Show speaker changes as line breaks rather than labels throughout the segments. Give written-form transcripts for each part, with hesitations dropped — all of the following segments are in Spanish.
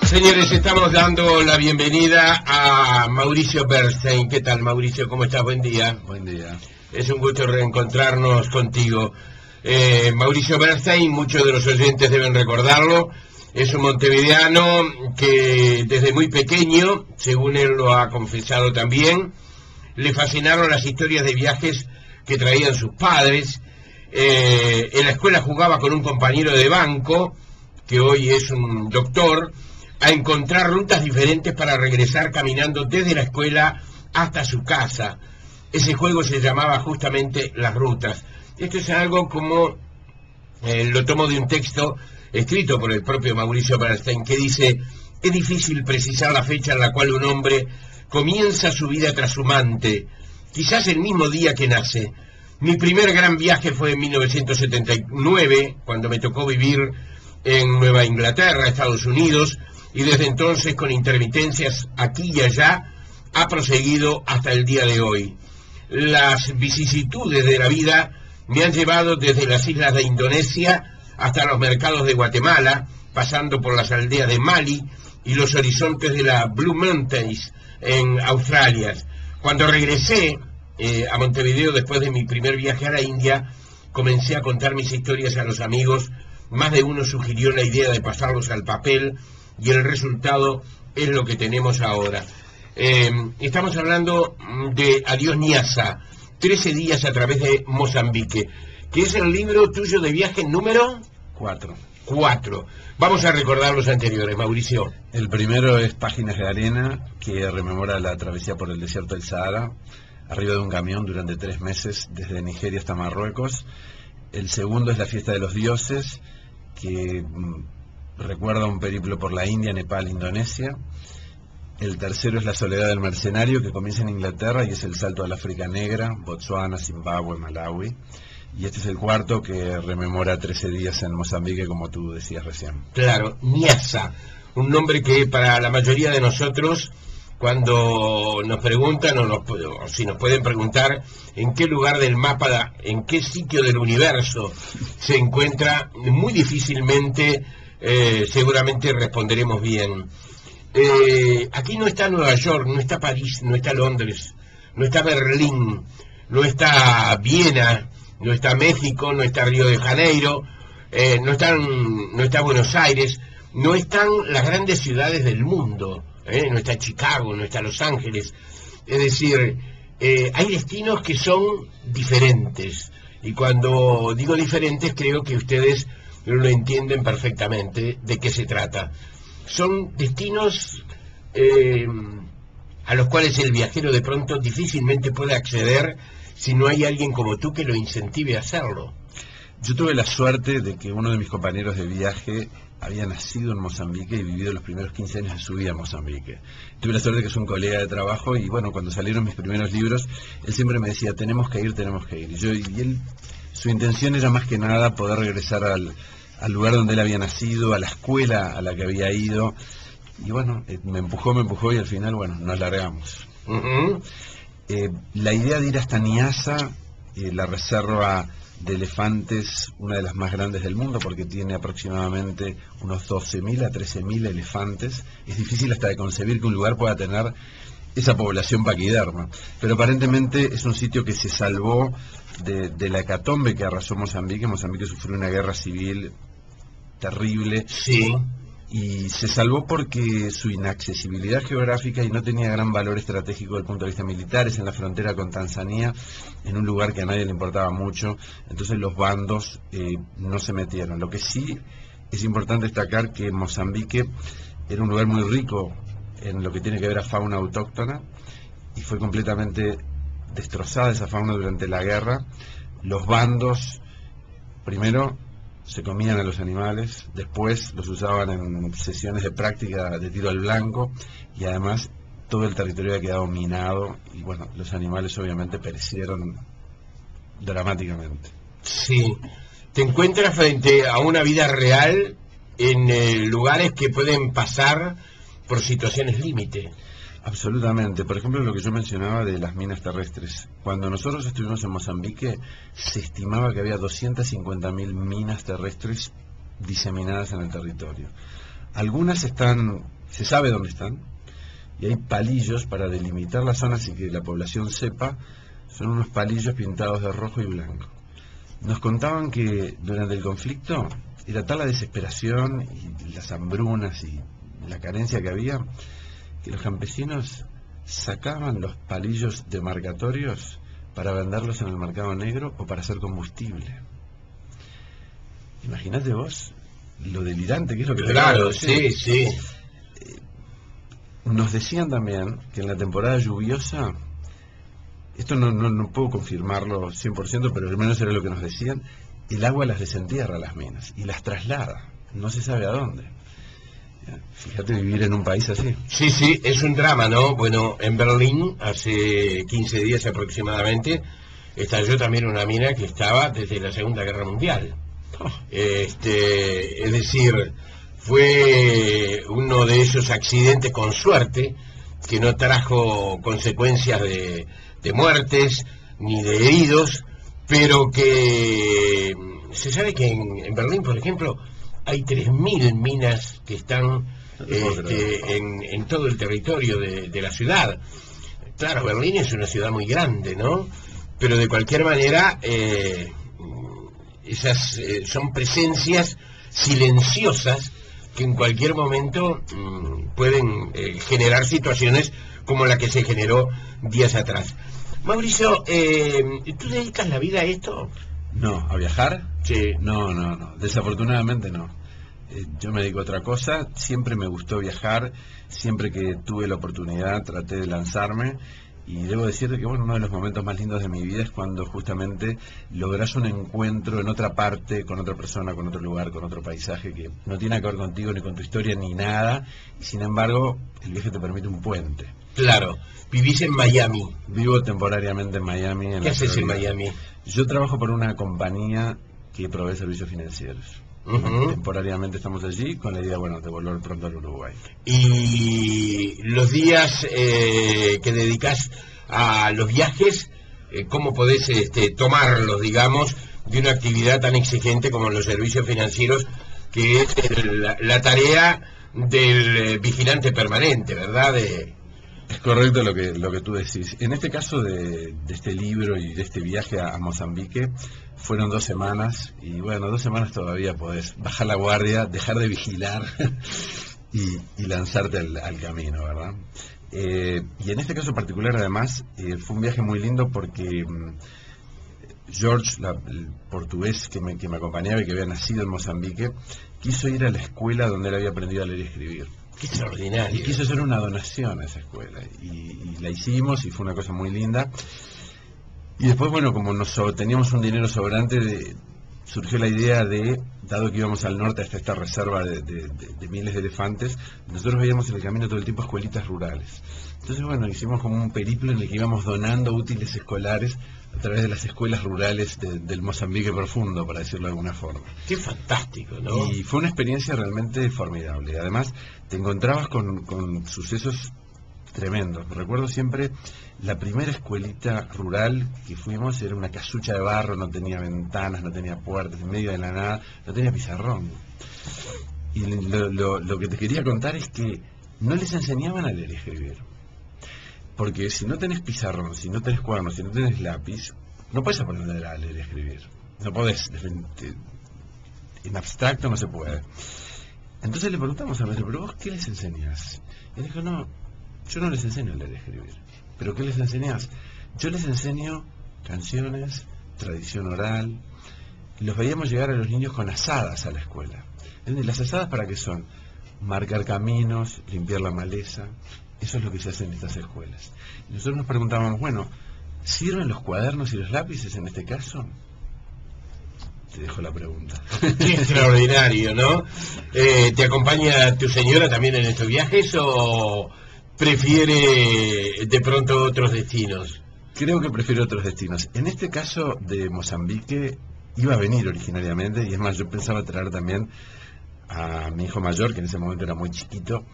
Señores, estamos dando la bienvenida a Mauricio Bernstein. ¿Qué tal, Mauricio? ¿Cómo estás? Buen día.
Buen día.
Es un gusto reencontrarnos contigo. Mauricio Bernstein, muchos de los oyentes deben recordarlo, es un montevideano que desde muy pequeño, según él lo ha confesado también, le fascinaron las historias de viajes que traían sus padres. En la escuela jugaba con un compañero de banco, que hoy es un doctor, a encontrar rutas diferentes para regresar caminando desde la escuela hasta su casa. Ese juego se llamaba justamente Las Rutas. Esto es algo como, lo tomo de un texto escrito por el propio Mauricio Bernstein, que dice: es difícil precisar la fecha en la cual un hombre comienza su vida trashumante, quizás el mismo día que nace. Mi primer gran viaje fue en 1979, cuando me tocó vivir en Nueva Inglaterra, Estados Unidos, y desde entonces, con intermitencias aquí y allá, ha proseguido hasta el día de hoy. Las vicisitudes de la vida me han llevado desde las islas de Indonesia hasta los mercados de Guatemala, pasando por las aldeas de Mali y los horizontes de la Blue Mountains en Australia. Cuando regresé a Montevideo después de mi primer viaje a la India, comencé a contar mis historias a los amigos. Más de uno sugirió la idea de pasarlos al papel y el resultado es lo que tenemos ahora. Estamos hablando de Adiós Niassa, 13 días a través de Mozambique, que es el libro tuyo de viaje número
4.
Vamos a recordar los anteriores, Mauricio.
El primero es Páginas de Arena, que rememora la travesía por el desierto del Sahara, arriba de un camión durante 3 meses, desde Nigeria hasta Marruecos. El segundo es La Fiesta de los Dioses, que recuerda un periplo por la India, Nepal, Indonesia. El tercero es La Soledad del Mercenario, que comienza en Inglaterra y es el salto al África Negra, Botsuana, Zimbabue, Malawi. Y este es el cuarto, que rememora 13 días en Mozambique, como tú decías recién.
Claro, Niassa, un nombre que para la mayoría de nosotros, cuando nos preguntan o si nos pueden preguntar en qué lugar del mapa, en qué sitio del universo se encuentra, muy difícilmente seguramente responderemos bien. Aquí no está Nueva York, no está París, no está Londres, no está Berlín, no está Viena, no está México, no está Río de Janeiro, no está Buenos Aires, no están las grandes ciudades del mundo, no está Chicago, no está Los Ángeles. Es decir, hay destinos que son diferentes, y cuando digo diferentes creo que ustedes lo entienden perfectamente de qué se trata. Son destinos a los cuales el viajero de pronto difícilmente puede acceder si no hay alguien como tú que lo incentive a hacerlo.
Yo tuve la suerte de que uno de mis compañeros de viaje había nacido en Mozambique y vivido los primeros 15 años de su vida en Mozambique. Tuve la suerte de que es un colega de trabajo y bueno, cuando salieron mis primeros libros, él siempre me decía, tenemos que ir. Y él, su intención era más que nada poder regresar al lugar donde él había nacido, a la escuela a la que había ido. Y bueno, me empujó y al final, bueno, nos largamos. La idea de ir hasta Niassa, la reserva de elefantes, una de las más grandes del mundo, porque tiene aproximadamente unos 12.000 a 13.000 elefantes. Es difícil hasta de concebir que un lugar pueda tener esa población paquiderma, pero aparentemente es un sitio que se salvó de la hecatombe que arrasó Mozambique. Mozambique sufrió una guerra civil terrible.
Sí.
Y se salvó porque su inaccesibilidad geográfica y no tenía gran valor estratégico desde el punto de vista militar. Es en la frontera con Tanzania, en un lugar que a nadie le importaba mucho, entonces los bandos no se metieron. Lo que sí es importante destacar que Mozambique era un lugar muy rico en lo que tiene que ver a fauna autóctona, y fue completamente destrozada esa fauna durante la guerra. Los bandos, primero, se comían a los animales, después los usaban en sesiones de práctica de tiro al blanco, y además todo el territorio había quedado minado, y bueno, los animales obviamente perecieron dramáticamente.
Sí, te encuentras frente a una vida real en lugares que pueden pasar por situaciones límite.
Absolutamente. Por ejemplo, lo que yo mencionaba de las minas terrestres. Cuando nosotros estuvimos en Mozambique, se estimaba que había 250.000 minas terrestres diseminadas en el territorio. Algunas están, se sabe dónde están, y hay palillos para delimitar las zonas y que la población sepa. Son unos palillos pintados de rojo y blanco. Nos contaban que durante el conflicto era tal la desesperación y las hambrunas y la carencia que había, que los campesinos sacaban los palillos demarcatorios para venderlos en el mercado negro o para hacer combustible. Imagínate vos lo delirante que es lo que...
Claro, sí, sí.
Nos decían también que en la temporada lluviosa, esto no puedo confirmarlo 100%, pero al menos era lo que nos decían, el agua las desentierra a las minas y las traslada, no se sabe a dónde. Fíjate vivir en un país así.
Sí, sí, es un drama, ¿no? Bueno, en Berlín, hace 15 días aproximadamente, estalló también una mina que estaba desde la Segunda Guerra Mundial. Es decir, fue uno de esos accidentes con suerte que no trajo consecuencias de muertes ni de heridos, pero que se sabe que en Berlín, por ejemplo, hay 3.000 minas que están en todo el territorio de la ciudad. Claro, Berlín es una ciudad muy grande, ¿no? Pero de cualquier manera, esas son presencias silenciosas que en cualquier momento pueden generar situaciones como la que se generó días atrás. Mauricio, ¿tú dedicas la vida a esto?
No, ¿a viajar?
Sí.
No, desafortunadamente no. Yo me dedico a otra cosa, siempre me gustó viajar, siempre que tuve la oportunidad traté de lanzarme, y debo decirte que bueno, uno de los momentos más lindos de mi vida es cuando justamente logras un encuentro en otra parte, con otra persona, con otro lugar, con otro paisaje que no tiene que ver contigo, ni con tu historia, ni nada, y sin embargo el viaje te permite un puente.
Claro, vivís en Miami.
Vivo temporariamente en Miami.
¿Qué haces en Miami?
Yo trabajo por una compañía que provee servicios financieros. Temporariamente estamos allí con la idea, bueno, de volver pronto al Uruguay.
Y los días que dedicas a los viajes, ¿cómo podés tomarlos, digamos, de una actividad tan exigente como los servicios financieros, que es la tarea del vigilante permanente, ¿verdad?
Es correcto lo que tú decís. En este caso de este libro y de este viaje a Mozambique, fueron 2 semanas, y bueno, 2 semanas todavía podés bajar la guardia, dejar de vigilar y lanzarte al camino, ¿verdad? Y en este caso particular, además, fue un viaje muy lindo porque George, el portugués que me acompañaba y que había nacido en Mozambique, quiso ir a la escuela donde él había aprendido a leer y escribir.
Qué extraordinario.
Y quiso hacer una donación a esa escuela, y la hicimos, y fue una cosa muy linda. Y después, bueno, como teníamos un dinero sobrante, surgió la idea de, dado que íbamos al norte hasta esta reserva de miles de elefantes, nosotros veíamos en el camino todo el tiempo escuelitas rurales. Entonces, bueno, hicimos como un periplo en el que íbamos donando útiles escolares a través de las escuelas rurales del Mozambique profundo, para decirlo de alguna forma.
Qué fantástico, ¿no?
Y fue una experiencia realmente formidable. Además, te encontrabas con sucesos tremendos. Recuerdo siempre la primera escuelita rural que fuimos, era una casucha de barro, no tenía ventanas, no tenía puertas, en medio de la nada, no tenía pizarrón. Y lo que te quería contar es que no les enseñaban a leer y escribir. Porque si no tenés pizarrón, si no tenés cuadernos, si no tenés lápiz, no puedes aprender a leer y escribir. No podés, en abstracto no se puede. Entonces le preguntamos a maestro, ¿pero vos qué les enseñás? Y él dijo, no, yo no les enseño a leer y escribir. ¿Pero qué les enseñás? Yo les enseño canciones, tradición oral. Y los veíamos llegar a los niños con asadas a la escuela. ¿Las asadas para qué son? Marcar caminos, limpiar la maleza. Eso es lo que se hace en estas escuelas. Y nosotros nos preguntábamos, bueno, ¿sirven los cuadernos y los lápices en este caso? Te dejo la pregunta.
Qué extraordinario, ¿no? ¿Te acompaña tu señora también en estos viajes o prefiere de pronto otros destinos?
Creo que prefiere otros destinos. En este caso de Mozambique iba a venir originariamente, y es más, yo pensaba traer también a mi hijo mayor, que en ese momento era muy chiquito,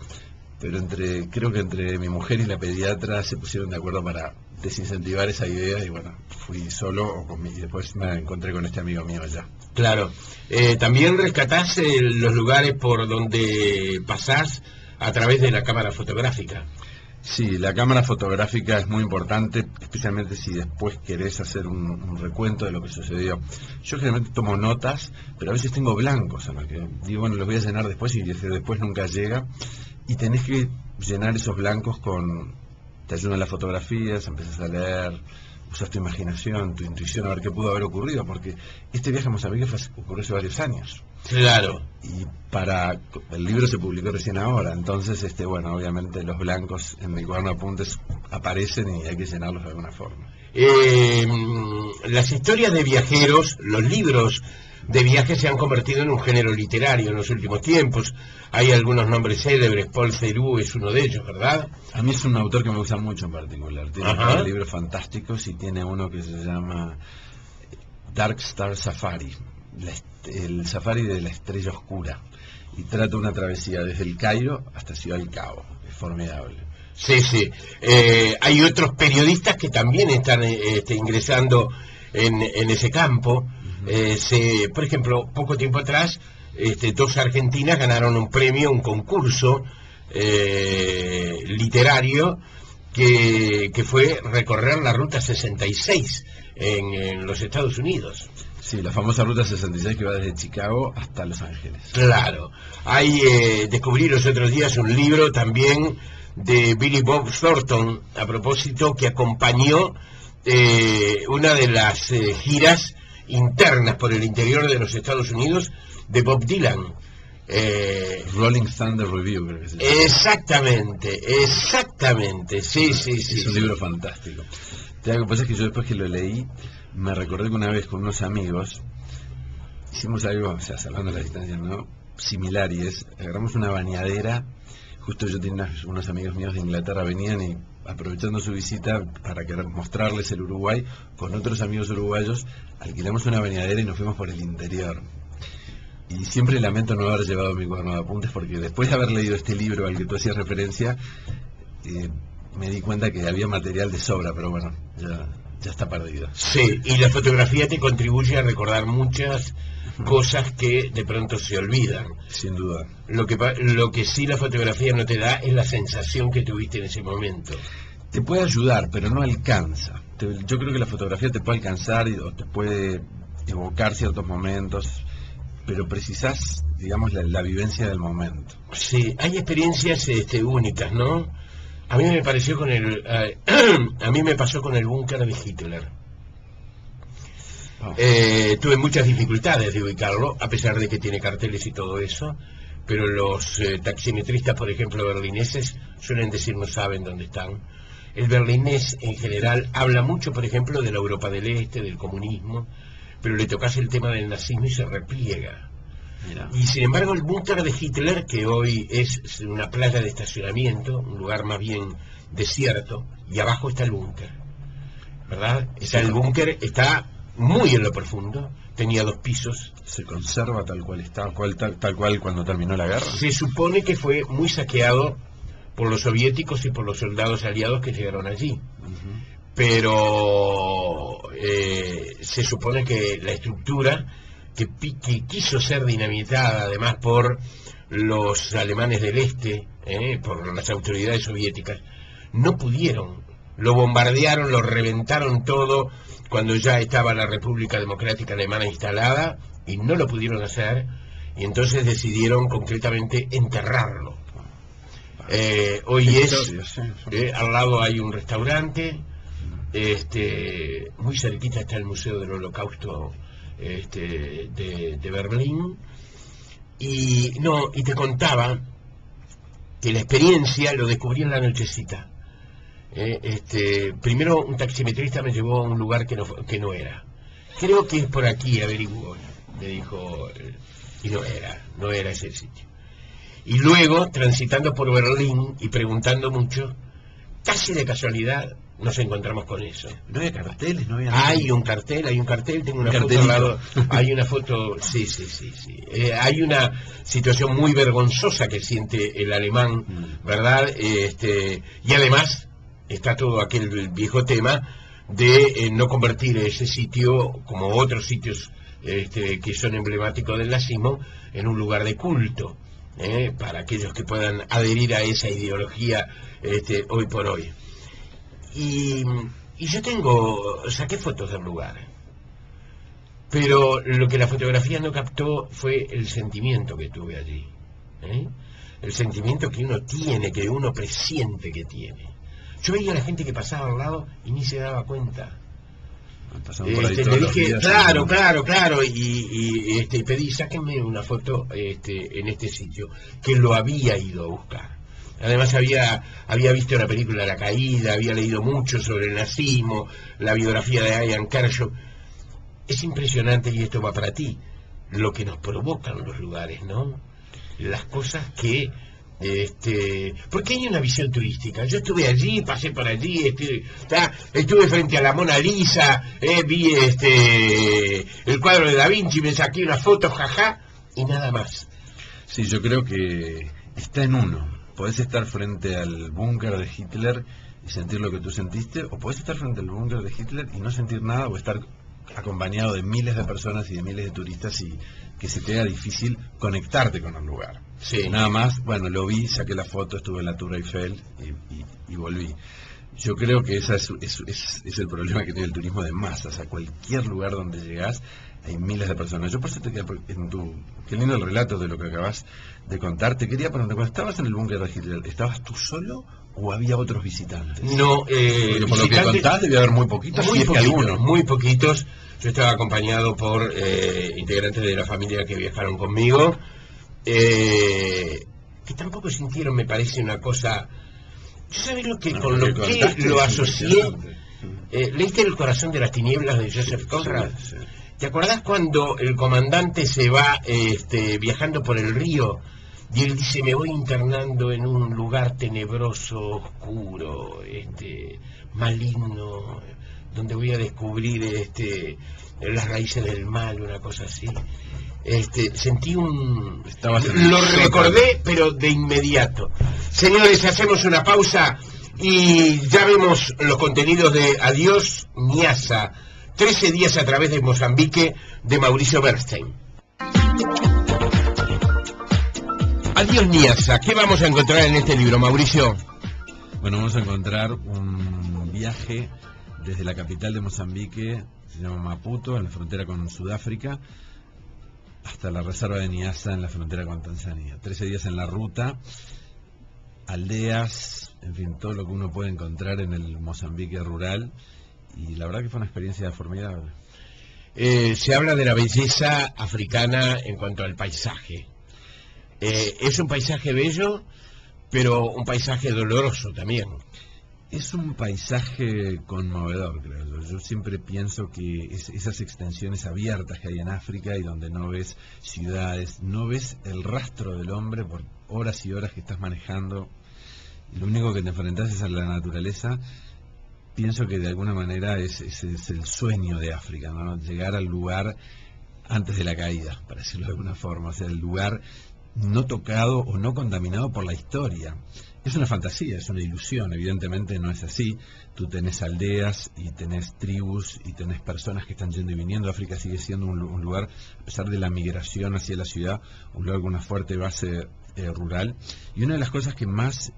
pero creo que entre mi mujer y la pediatra se pusieron de acuerdo para desincentivar esa idea, y bueno, fui solo y después me encontré con este amigo mío allá.
Claro. También rescatás los lugares por donde pasás a través de la cámara fotográfica.
Sí, la cámara fotográfica es muy importante, especialmente si después querés hacer un recuento de lo que sucedió. Yo generalmente tomo notas, pero a veces tengo blancos en los que digo, bueno, los voy a llenar después y después nunca llega. Y tenés que llenar esos blancos con... Te ayudan las fotografías, empezás a leer, usas tu imaginación, tu intuición, a ver qué pudo haber ocurrido, porque este viaje a Mozambique ocurrió hace varios años.
Claro.
Y el libro se publicó recién ahora, entonces, bueno, obviamente los blancos en mi cuaderno de apuntes aparecen y hay que llenarlos de alguna forma.
Las historias de viajeros, los libros de viajes se han convertido en un género literario en los últimos tiempos. Hay algunos nombres célebres, Paul Theroux es uno de ellos, ¿verdad?
A mí es un autor que me gusta mucho en particular. Tiene libros fantásticos y tiene uno que se llama Dark Star Safari, el safari de la estrella oscura. Y trata una travesía desde el Cairo hasta Ciudad del Cabo. Es formidable.
Sí, sí. Hay otros periodistas que también están ingresando en ese campo. Por ejemplo, poco tiempo atrás, dos argentinas ganaron un premio, un concurso literario que fue recorrer la Ruta 66 en los Estados Unidos.
Sí, la famosa Ruta 66 que va desde Chicago hasta Los Ángeles.
Claro. Descubrí los otros días un libro también de Billy Bob Thornton, a propósito, que acompañó una de las giras internas por el interior de los Estados Unidos de Bob Dylan.
Rolling Thunder Review, creo que se llama.
Exactamente, sí.
Es un libro fantástico. Lo que pasa es que yo después que lo leí, me recordé que una vez con unos amigos hicimos algo, o sea, salvando la distancia, ¿no? Similar, y agarramos una bañadera. Justo yo tenía unos amigos míos de Inglaterra, venían y aprovechando su visita para querer mostrarles el Uruguay, con otros amigos uruguayos, alquilamos una bañadera y nos fuimos por el interior. Y siempre lamento no haber llevado mi cuaderno de apuntes, porque después de haber leído este libro al que tú hacías referencia, me di cuenta que había material de sobra, pero bueno, ya está perdido.
Sí, y la fotografía te contribuye a recordar muchas cosas que de pronto se olvidan.
Sin duda.
Lo que sí la fotografía no te da es la sensación que tuviste en ese momento.
Te puede ayudar, pero no alcanza. Yo creo que la fotografía te puede alcanzar o te puede evocar ciertos momentos, pero precisás, digamos, la vivencia del momento.
Sí, hay experiencias únicas, ¿no? A mí me pareció a mí me pasó con el búnker de Hitler. Tuve muchas dificultades de ubicarlo, a pesar de que tiene carteles y todo eso, pero los taximetristas, por ejemplo, berlineses, suelen decir no saben dónde están. El berlinés en general habla mucho, por ejemplo, de la Europa del Este, del comunismo, pero le tocas el tema del nazismo y se repliega.
Mira.
Y sin embargo el búnker de Hitler, que hoy es una playa de estacionamiento, un lugar más bien desierto, y abajo está el búnker, ¿verdad? El búnker está muy en lo profundo, tenía 2 pisos.
¿Se conserva tal cual está, tal cual cuando terminó la guerra?
Se supone que fue muy saqueado por los soviéticos y por los soldados aliados que llegaron allí. Pero se supone que la estructura que quiso ser dinamitada además por los alemanes del este, por las autoridades soviéticas, no pudieron. Lo bombardearon, lo reventaron todo cuando ya estaba la República Democrática Alemana instalada, y no lo pudieron hacer, y entonces decidieron concretamente enterrarlo. Hoy al lado hay un restaurante, muy cerquita está el Museo del Holocausto de Berlín, y te contaba que la experiencia lo descubrí en la nochecita. Primero un taximetrista me llevó a un lugar que no era. Creo que es por aquí, averiguó, me dijo, y no era ese sitio. Y luego, transitando por Berlín y preguntando mucho, casi de casualidad nos encontramos con eso.
¿No había carteles? ¿No había nada?
Hay un cartel, tengo una foto al lado. Hay una foto, sí. Hay una situación muy vergonzosa que siente el alemán, ¿verdad? Y además está todo aquel viejo tema de no convertir ese sitio, como otros sitios que son emblemáticos del nazismo, en un lugar de culto, para aquellos que puedan adherir a esa ideología hoy por hoy. Y yo saqué fotos del lugar, pero lo que la fotografía no captó fue el sentimiento que tuve allí, el sentimiento que uno tiene, que uno presiente que tiene. Yo veía a la gente que pasaba al lado y ni se daba cuenta. Le dije, claro, y pedí, sáquenme una foto en este sitio, que lo había ido a buscar. Además había visto la película La Caída, había leído mucho sobre el nazismo, la biografía de Ian Kershaw. Es impresionante, y esto va para ti, lo que nos provocan los lugares, ¿no? Las cosas que... porque hay una visión turística. Yo estuve allí, pasé por allí, estuve frente a la Mona Lisa, vi el cuadro de Da Vinci, me saqué una foto, jaja, y nada más.
Sí, yo creo que está en uno. Podés estar frente al búnker de Hitler y sentir lo que tú sentiste, o podés estar frente al búnker de Hitler y no sentir nada, o estar acompañado de miles de personas y de miles de turistas y que se te haga difícil conectarte con el lugar.
Sí.
Nada más, bueno, lo vi, saqué la foto, estuve en la Tour Eiffel y volví. Yo creo que ese es el problema que tiene el turismo de masas. A cualquier lugar donde llegás hay miles de personas. Yo por eso te quedé qué lindo el relato de lo que acabas de contar. Te quería preguntar, cuando estabas en el búnker de Hitler, ¿estabas tú solo o había otros visitantes?
No,
porque por lo que contás debe haber muy poquitos,
muy poquitos. Yo estaba acompañado por integrantes de la familia que viajaron conmigo, que tampoco sintieron, me parece, una cosa... ¿Sabes lo que con lo que lo asocié? ¿Leíste El corazón de las tinieblas de Joseph Conrad?
Sí.
¿Te acordás cuando el comandante se va viajando por el río y él dice, me voy internando en un lugar tenebroso, oscuro, maligno, donde voy a descubrir las raíces del mal, una cosa así? Sentí lo recordé, pero de inmediato. Señores, hacemos una pausa y ya vemos los contenidos de Adiós Niassa, 13 días a través de Mozambique, de Mauricio Bernstein. Adiós Niassa, ¿qué vamos a encontrar en este libro, Mauricio?
Bueno, vamos a encontrar un viaje desde la capital de Mozambique, se llama Maputo, en la frontera con Sudáfrica, hasta la reserva de Niassa en la frontera con Tanzania. 13 días en la ruta, aldeas, en fin, todo lo que uno puede encontrar en el Mozambique rural, y la verdad que fue una experiencia formidable.
Se habla de la belleza africana en cuanto al paisaje. Es un paisaje bello, pero un paisaje doloroso también.
Es un paisaje conmovedor, creo yo. Yo siempre pienso que esas extensiones abiertas que hay en África y donde no ves ciudades, no ves el rastro del hombre por horas y horas que estás manejando, y lo único que te enfrentas es a la naturaleza. Pienso que de alguna manera es el sueño de África, ¿no? Llegar al lugar antes de la caída, para decirlo de alguna forma, o sea, el lugar no tocado o no contaminado por la historia. Es una fantasía, es una ilusión, evidentemente no es así. Tú tenés aldeas y tenés tribus y tenés personas que están yendo y viniendo. África sigue siendo un lugar, a pesar de la migración hacia la ciudad, un lugar con una fuerte base rural. Y una de las cosas que más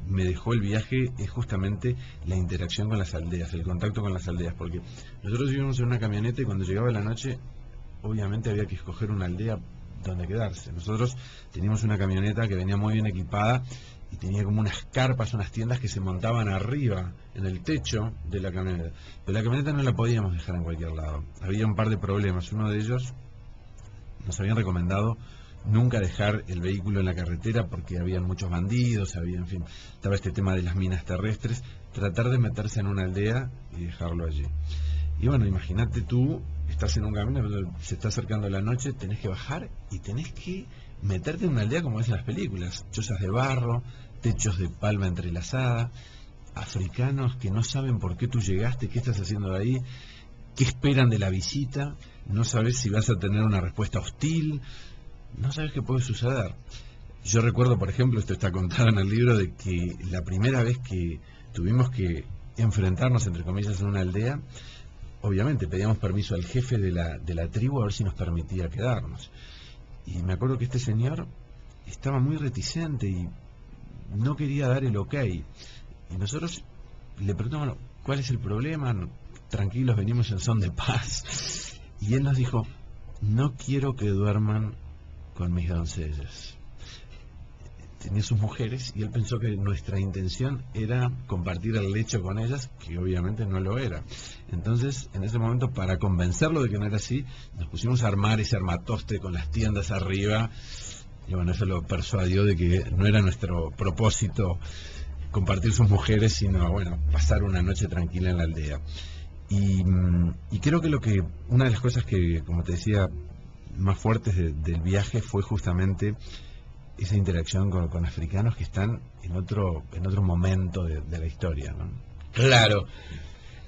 me dejó el viaje es justamente la interacción con las aldeas, el contacto con las aldeas, porque nosotros íbamos en una camioneta y cuando llegaba la noche, obviamente había que escoger una aldea donde quedarse. Nosotros teníamos una camioneta que venía muy bien equipada y tenía como unas carpas, unas tiendas que se montaban arriba en el techo de la camioneta, pero la camioneta no la podíamos dejar en cualquier lado. Había un par de problemas. Uno de ellos, nos habían recomendado nunca dejar el vehículo en la carretera porque habían muchos bandidos, en fin, estaba este tema de las minas terrestres. Tratar de meterse en una aldea y dejarlo allí. Y bueno, imagínate tú, estás en un camino, se está acercando la noche, tenés que bajar y tenés que meterte en una aldea como es en las películas. Chozas de barro, techos de palma entrelazada, africanos que no saben por qué tú llegaste, qué estás haciendo ahí, qué esperan de la visita, no sabes si vas a tener una respuesta hostil, no sabes qué puede suceder. Yo recuerdo, por ejemplo, esto está contado en el libro, de que la primera vez que tuvimos que enfrentarnos, entre comillas, en una aldea, obviamente pedíamos permiso al jefe de la tribu a ver si nos permitía quedarnos. Y me acuerdo que este señor estaba muy reticente y no quería dar el ok. Y nosotros le preguntamos, bueno, ¿cuál es el problema? Tranquilos, venimos en son de paz. Y él nos dijo, no quiero que duerman con mis doncellas. Tenía sus mujeres y él pensó que nuestra intención era compartir el lecho con ellas, que obviamente no lo era. Entonces, en ese momento, para convencerlo de que no era así, nos pusimos a armar ese armatoste con las tiendas arriba, y bueno, eso lo persuadió de que no era nuestro propósito compartir sus mujeres, sino, bueno, pasar una noche tranquila en la aldea. Y creo que una de las cosas que, como te decía, más fuertes del viaje fue justamente esa interacción con africanos que están en otro momento de la historia, ¿no?
Claro.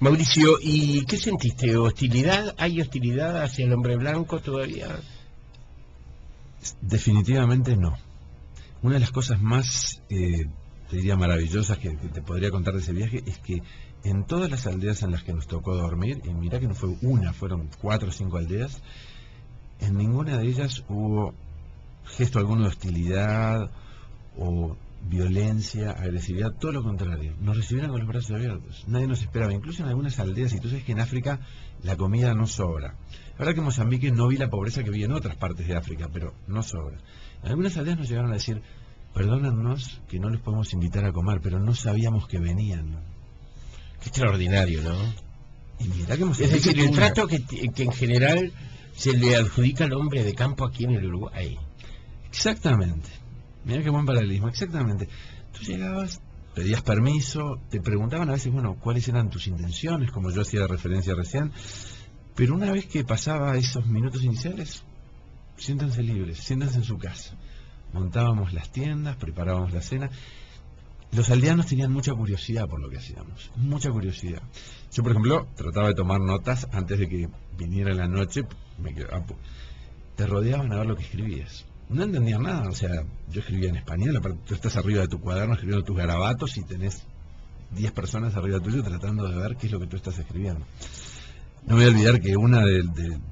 Mauricio, ¿y qué sentiste? ¿Hostilidad? ¿Hay hostilidad hacia el hombre blanco todavía?
Definitivamente no. Una de las cosas más, te diría, maravillosas que te podría contar de ese viaje es que en todas las aldeas en las que nos tocó dormir, y mirá que no fue una, fueron 4 o 5 aldeas, en ninguna de ellas hubo gesto alguno de hostilidad o violencia, agresividad, todo lo contrario. Nos recibieron con los brazos abiertos, nadie nos esperaba, incluso en algunas aldeas, y tú sabes que en África la comida no sobra. La verdad que en Mozambique no vi la pobreza que vi en otras partes de África, pero no sobra. En algunas aldeas nos llegaron a decir, perdónennos que no los podemos invitar a comer, pero no sabíamos que venían.
Qué extraordinario, ¿no?
Y mirá que
es decir, el trato que en general se le adjudica al hombre de campo aquí en el Uruguay.
Exactamente. Mirá qué buen paralelismo, exactamente. Tú llegabas, pedías permiso, te preguntaban a veces, bueno, cuáles eran tus intenciones, como yo hacía referencia recién, pero una vez que pasaba esos minutos iniciales, siéntanse libres, siéntanse en su casa. Montábamos las tiendas, preparábamos la cena. Los aldeanos tenían mucha curiosidad por lo que hacíamos, mucha curiosidad. Yo, por ejemplo, trataba de tomar notas antes de que viniera la noche, te rodeaban a ver lo que escribías. No entendían nada, o sea, yo escribía en español, aparte tú estás arriba de tu cuaderno escribiendo tus garabatos y tenés 10 personas arriba tuyo tratando de ver qué es lo que tú estás escribiendo. No me voy a olvidar que yo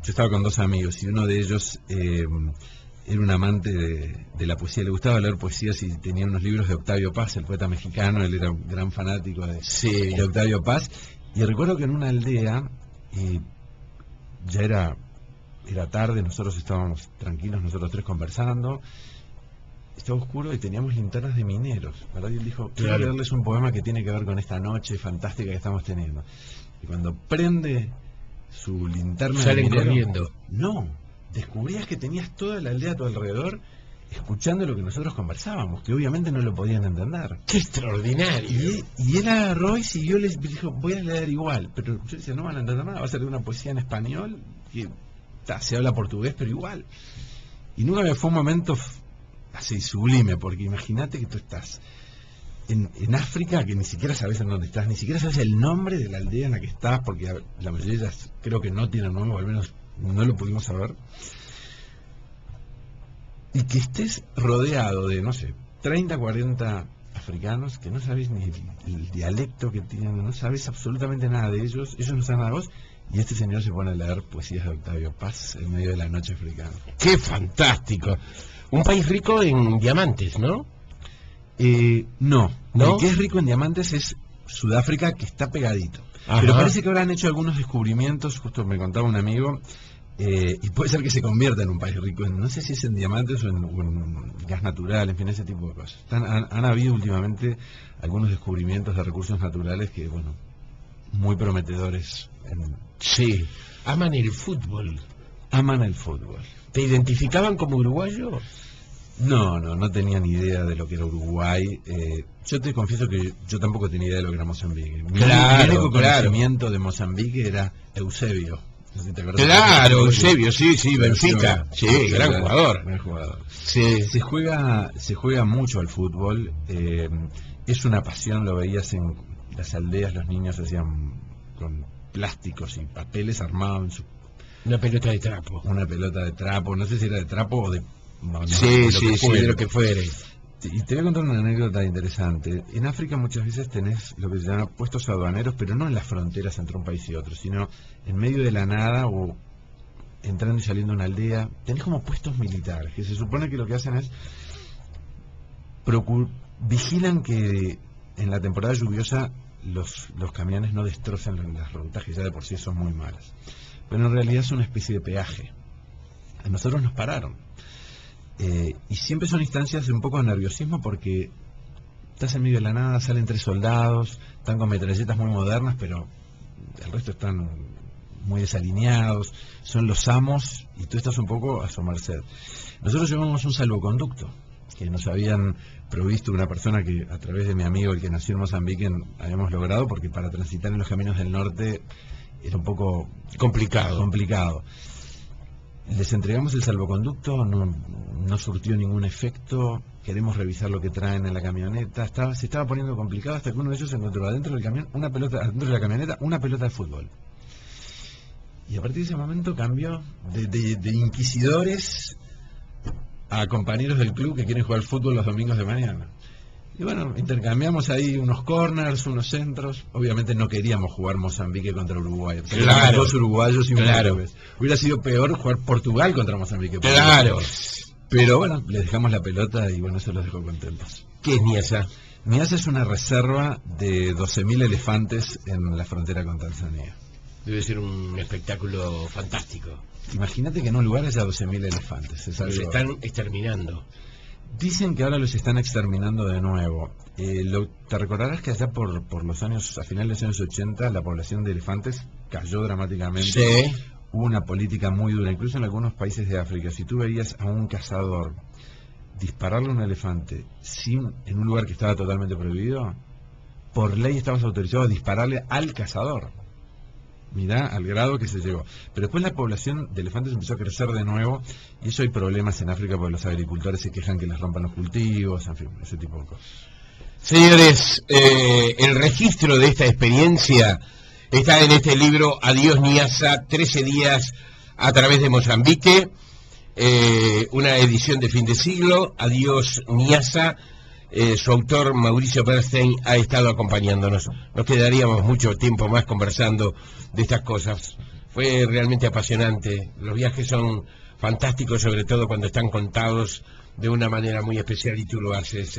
estaba con 2 amigos y uno de ellos era un amante de la poesía, le gustaba leer poesías y tenía unos libros de Octavio Paz, el poeta mexicano, él era un gran fanático de Octavio Paz, y recuerdo que en una aldea, ya era tarde, nosotros estábamos tranquilos, nosotros 3 conversando, estaba oscuro y teníamos linternas de mineros, ¿verdad? Y él dijo, quiero leerles un poema que tiene que ver con esta noche fantástica que estamos teniendo. Y cuando prende su linterna
salen
de minero,
corriendo.
No, descubrías que tenías toda la aldea a tu alrededor escuchando lo que nosotros conversábamos, que obviamente no lo podían entender.
¡Qué extraordinario!
Y él agarró y siguió, les dijo, voy a leer igual, pero yo decía, no van a entender nada, va a ser una poesía en español que se habla portugués, pero igual. Y nunca me fue un momento así sublime, porque imagínate que tú estás en África, que ni siquiera sabes en dónde estás, ni siquiera sabes el nombre de la aldea en la que estás, porque la mayoría de ellas creo que no tienen nombre, o al menos no lo pudimos saber. Y que estés rodeado de, no sé, 30, 40 africanos que no sabes ni el dialecto que tienen, no sabes absolutamente nada de ellos no saben nada de vos, y este señor se pone a leer poesías de Octavio Paz en medio de la noche africana.
¡Qué fantástico! Un país rico en diamantes, ¿no?
No.
¿No?
El que es rico en diamantes es Sudáfrica, que está pegadito.
Ajá.
Pero parece que ahora han hecho algunos descubrimientos, justo me contaba un amigo, y puede ser que se convierta en un país rico, no sé si es en diamantes o en gas natural, en fin, ese tipo de cosas. Han habido últimamente algunos descubrimientos de recursos naturales que, bueno, muy prometedores.
Sí, aman el fútbol.
Aman el fútbol.
¿Te identificaban como uruguayo?
No tenía ni idea de lo que era Uruguay. Yo te confieso que yo tampoco tenía idea de lo que era Mozambique. Mi único conocimiento de Mozambique era Eusebio. No sé si te acuerdas.
Claro, Eusebio, sí, Benfica. Sí, gran jugador.
Gran jugador.
Sí.
Se juega mucho al fútbol. Es una pasión, lo veías en las aldeas, los niños hacían con plásticos y papeles, armaban
una pelota de trapo.
Una pelota de trapo, no sé si era de trapo o de...
Sí, de lo que fuere.
Y te voy a contar una anécdota interesante. En África muchas veces tenés lo que se llama puestos aduaneros, pero no en las fronteras entre un país y otro, sino en medio de la nada o entrando y saliendo de una aldea. Tenés como puestos militares, que se supone que lo que hacen es vigilan que en la temporada lluviosa los camiones no destrocen las rutas, que ya de por sí son muy malas. Pero en realidad es una especie de peaje. A nosotros nos pararon. Y siempre son instancias de un poco de nerviosismo porque estás en medio de la nada, salen 3 soldados, están con metralletas muy modernas, pero el resto están muy desalineados, son los amos y tú estás un poco a su merced. Nosotros llevamos un salvoconducto que nos habían provisto una persona que a través de mi amigo, el que nació en Mozambique, habíamos logrado, porque para transitar en los caminos del norte era un poco complicado. Les entregamos el salvoconducto, no surtió ningún efecto, queremos revisar lo que traen en la camioneta, se estaba poniendo complicado hasta que uno de ellos encontró adentro del camión adentro de la camioneta una pelota de fútbol. Y a partir de ese momento cambió de inquisidores a compañeros del club que quieren jugar fútbol los domingos de mañana. Y bueno, intercambiamos ahí unos corners, unos centros. Obviamente no queríamos jugar Mozambique contra Uruguay.
Claro.
2 uruguayos y
claro.
Hubiera sido peor jugar Portugal contra Mozambique.
Claro.
Pero bueno, les dejamos la pelota y bueno, eso los dejó contentos.
¿Qué es Niassa?
Niassa es una reserva de 12.000 elefantes en la frontera con Tanzania.
Debe ser un espectáculo fantástico.
Imagínate que en un lugar haya 12.000 elefantes.
Los están exterminando.
Dicen que ahora los están exterminando de nuevo. Te recordarás que allá por los años, a finales de los años 80, la población de elefantes cayó dramáticamente.
Sí.
Hubo una política muy dura, incluso en algunos países de África. Si tú veías a un cazador dispararle a un elefante en un lugar que estaba totalmente prohibido, por ley estabas autorizado a dispararle al cazador. Mirá al grado que se llegó. Pero después la población de elefantes empezó a crecer de nuevo y eso hay problemas en África porque los agricultores se quejan que les rompan los cultivos, en fin, ese tipo de cosas.
Señores, el registro de esta experiencia está en este libro Adiós Niassa, 13 días a través de Mozambique, una edición de fin de siglo. Adiós Niassa. Su autor, Mauricio Bernstein, ha estado acompañándonos. Nos quedaríamos mucho tiempo más conversando de estas cosas. Fue realmente apasionante. Los viajes son fantásticos, sobre todo cuando están contados de una manera muy especial y tú lo haces.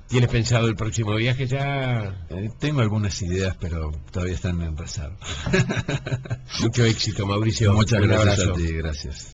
¿Tienes pensado el próximo viaje ya?
Tengo algunas ideas, pero todavía están en reserva.
Mucho éxito, Mauricio.
Muchas gracias
abrazo.
a ti, gracias.